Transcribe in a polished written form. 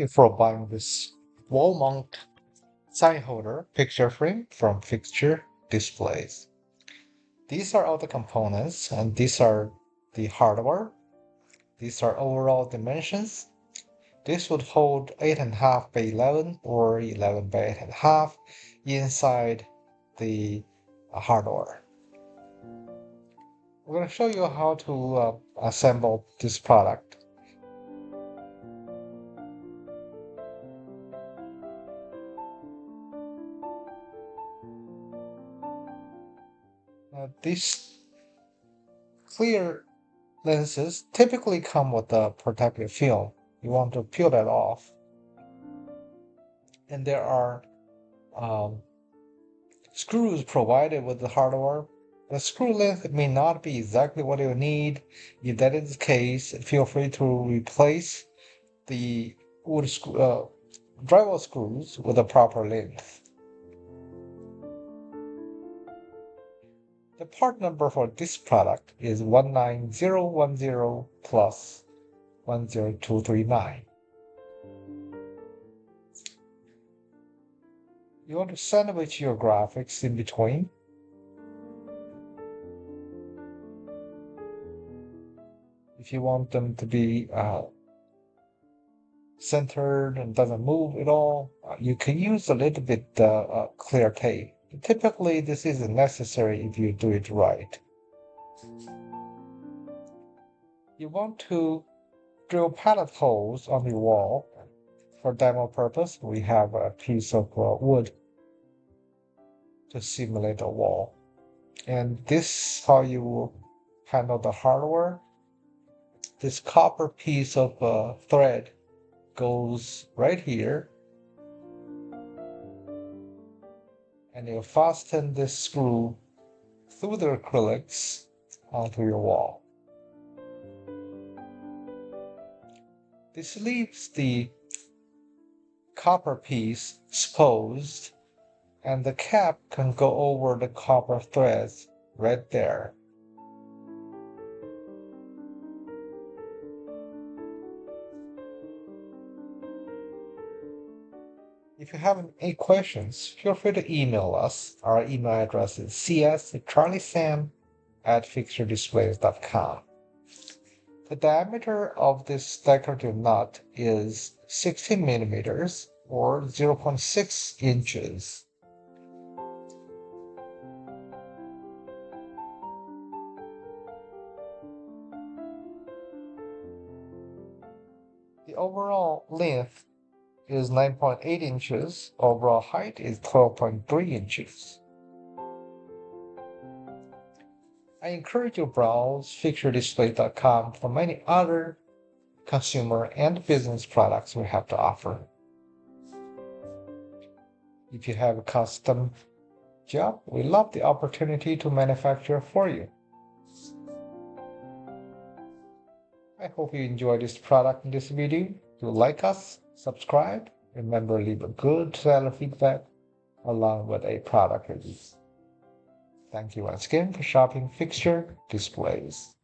For buying this wall mount sign holder picture frame from Fixture Displays. These are all the components, and these are the hardware. These are overall dimensions. This would hold 8.5 by 11 or 11 by 8.5 inside the hardware. I'm going to show you how to assemble this product. These clear lenses typically come with a protective film. You want to peel that off. And there are screws provided with the hardware. The screw length may not be exactly what you need. If that is the case, feel free to replace the wood drywall screws with the proper length. The part number for this product is 19010 plus 10239. You want to sandwich your graphics in between. If you want them to be centered and doesn't move at all, you can use a little bit clear tape. Typically, this isn't necessary if you do it right. You want to drill pallet holes on the wall. For demo purpose, we have a piece of wood to simulate a wall. And this is how you will handle the hardware. This copper piece of thread goes right here. And you fasten this screw through the acrylics onto your wall. This leaves the copper piece exposed, and the cap can go over the copper threads right there. If you have any questions, feel free to email us. Our email address is cs.charliesam@fixturedisplays.com. The diameter of this decorative nut is 16 millimeters or 0.6 inches. The overall length is 9.8 inches. Overall height is 12.3 inches. I encourage you to browse fixturedisplays.com for many other consumer and business products we have to offer. If you have a custom job, we love the opportunity to manufacture for you. I hope you enjoyed this product in this video. If you like us, subscribe. Remember, leave a good seller feedback along with a product review. Thank you once again for shopping Fixture Displays.